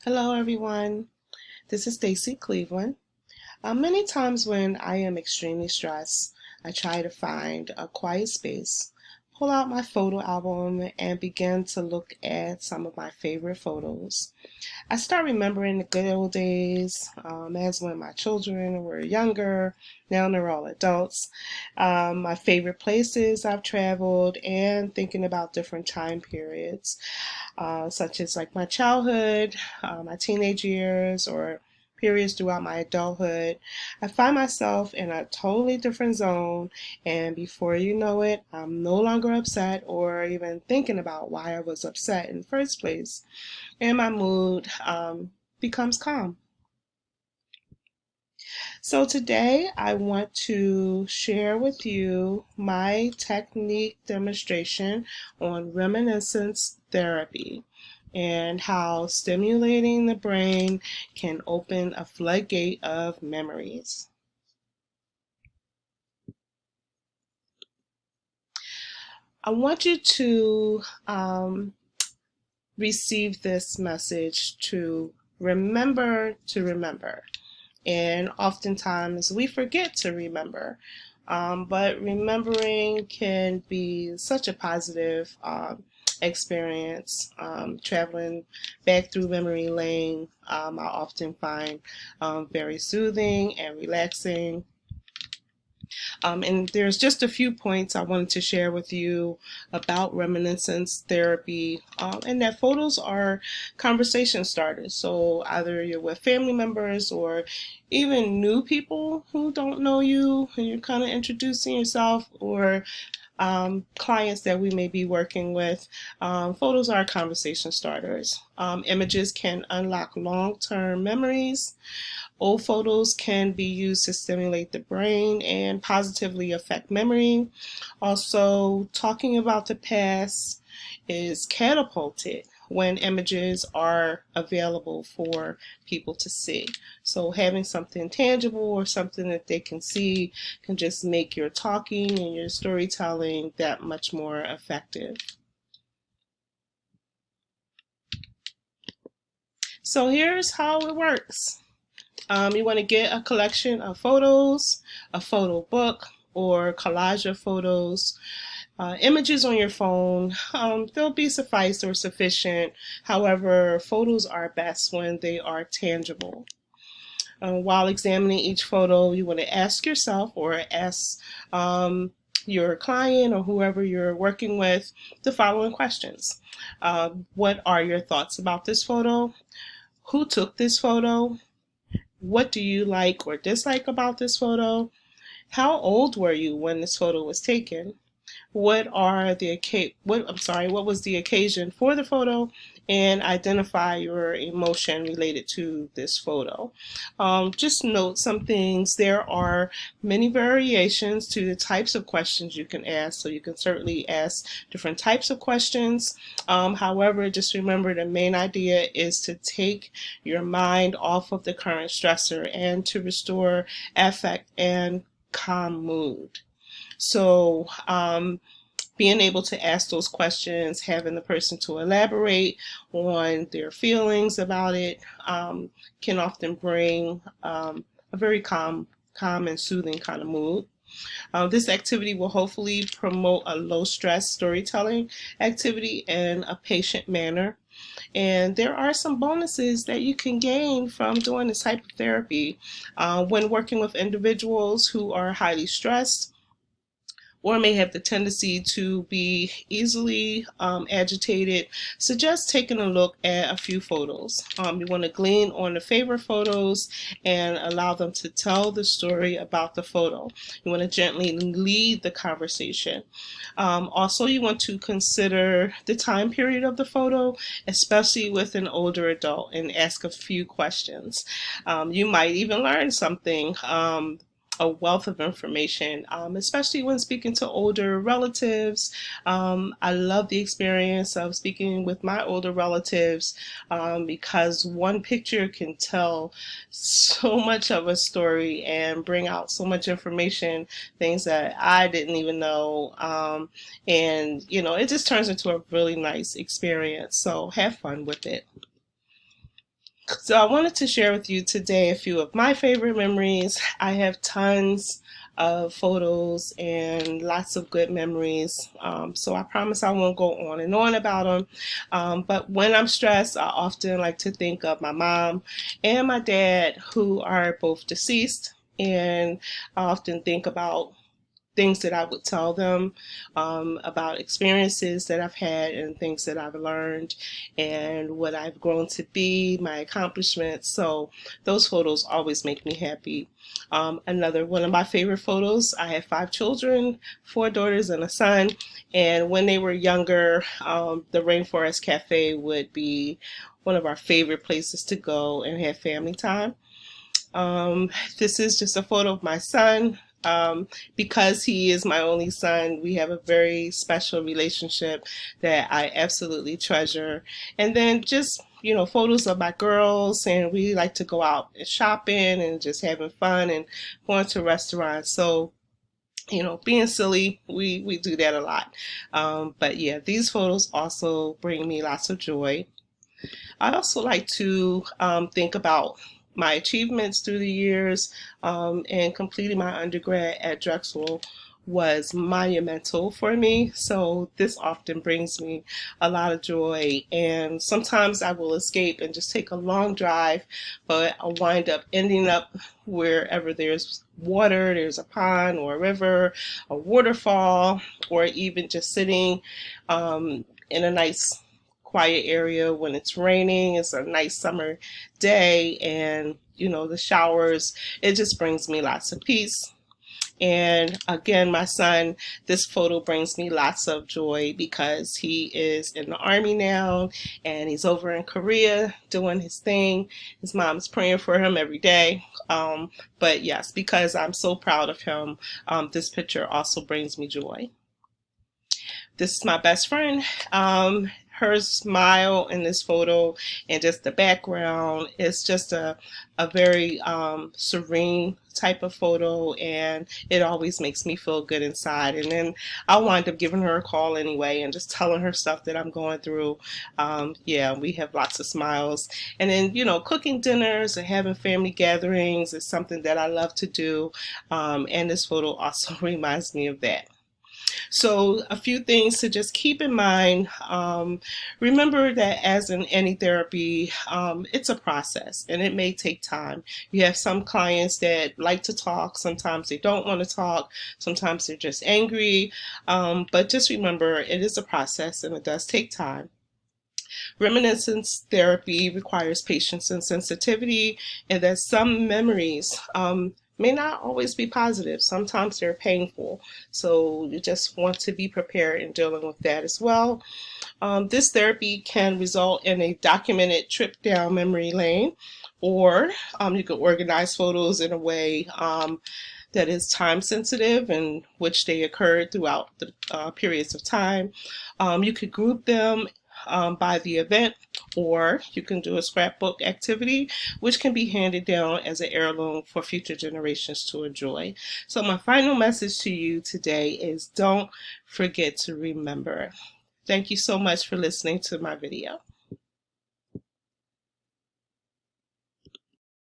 Hello, everyone. This is Stacy Cleveland. Many times when I am extremely stressed, I try to find a quiet space, pull out my photo album, and begin to look at some of my favorite photos. I start remembering the good old days, as when my children were younger. Now they're all adults. My favorite places I've traveled, and thinking about different time periods, such as like my childhood, my teenage years, or periods throughout my adulthood. I find myself in a totally different zone, and before you know it, I'm no longer upset or even thinking about why I was upset in the first place, and my mood becomes calm. So today I want to share with you my technique demonstration on reminiscence therapy and how stimulating the brain can open a floodgate of memories. I want you to receive this message to remember. And oftentimes we forget to remember. But remembering can be such a positive experience. Traveling back through memory lane, I often find very soothing and relaxing. And there's just a few points I wanted to share with you about reminiscence therapy, and that photos are conversation starters. So either you're with family members or even new people who don't know you, and you're kind of introducing yourself, or clients that we may be working with. Photos are conversation starters. Images can unlock long-term memories. Old photos can be used to stimulate the brain and positively affect memory. Also, talking about the past is catapulted when images are available for people to see. So having something tangible or something that they can see can just make your talking and your storytelling that much more effective. So here's how it works. You want to get a collection of photos, a photo book, or collage of photos. Images on your phone, they'll be suffice or sufficient. However, photos are best when they are tangible. While examining each photo, you want to ask yourself or ask your client or whoever you're working with the following questions. What are your thoughts about this photo? Who took this photo? What do you like or dislike about this photo? How old were you when this photo was taken? What was the occasion for the photo, and identify your emotion related to this photo. Just note some things. There are many variations to the types of questions you can ask, so you can certainly ask different types of questions. However, just remember the main idea is to take your mind off of the current stressor and to restore affect and calm mood. So, being able to ask those questions, having the person to elaborate on their feelings about it, can often bring a very calm and soothing kind of mood. This activity will hopefully promote a low stress storytelling activity in a patient manner. And there are some bonuses that you can gain from doing this type of therapy. When working with individuals who are highly stressed, or may have the tendency to be easily agitated, suggest taking a look at a few photos. You want to glean on the favorite photos and allow them to tell the story about the photo. You want to gently lead the conversation. Also, you want to consider the time period of the photo, especially with an older adult, and ask a few questions. You might even learn something. A wealth of information, especially when speaking to older relatives. I love the experience of speaking with my older relatives, because one picture can tell so much of a story and bring out so much information, things that I didn't even know. And, it just turns into a really nice experience. So have fun with it. So I wanted to share with you today a few of my favorite memories. I have tons of photos and lots of good memories. So I promise I won't go on and on about them. But when I'm stressed, I often like to think of my mom and my dad, who are both deceased. And I often think about things that I would tell them, about experiences that I've had and things that I've learned and what I've grown to be, my accomplishments. So those photos always make me happy. Another one of my favorite photos, I have 5 children, 4 daughters and a son. And when they were younger, the Rainforest Cafe would be one of our favorite places to go and have family time. This is just a photo of my son. Because he is my only son, we have a very special relationship that I absolutely treasure. And then just, photos of my girls, and we like to go out and shopping and just having fun and going to restaurants. So, being silly, we do that a lot. But yeah, these photos also bring me lots of joy. I also like to think about my achievements through the years, and completing my undergrad at Drexel was monumental for me. So this often brings me a lot of joy. And sometimes I will escape and just take a long drive, but I'll wind up ending up wherever there's water, there's a pond or a river, a waterfall, or even just sitting in a nice quiet area when it's raining. It's a nice summer day, and the showers, it just brings me lots of peace. And again, my son, this photo brings me lots of joy because he is in the army now and he's over in Korea doing his thing. His mom's praying for him every day. But yes, because I'm so proud of him, this picture also brings me joy. This is my best friend. Her smile in this photo and just the background is just a very serene type of photo, and it always makes me feel good inside. And then I'll wind up giving her a call anyway and just telling her stuff that I'm going through. Yeah, we have lots of smiles. And then, cooking dinners and having family gatherings is something that I love to do. And this photo also reminds me of that. So a few things to just keep in mind. Remember that as in any therapy, it's a process and it may take time. You have some clients that like to talk. Sometimes they don't want to talk. Sometimes they're just angry. But just remember, it is a process and it does take time. Reminiscence therapy requires patience and sensitivity, and that some memories may not always be positive. Sometimes they're painful. So you just want to be prepared in dealing with that as well. This therapy can result in a documented trip down memory lane, or you can organize photos in a way that is time sensitive, in which they occurred throughout the periods of time. You could group them by the event, or you can do a scrapbook activity, which can be handed down as an heirloom for future generations to enjoy. So my final message to you today is don't forget to remember. Thank you so much for listening to my video.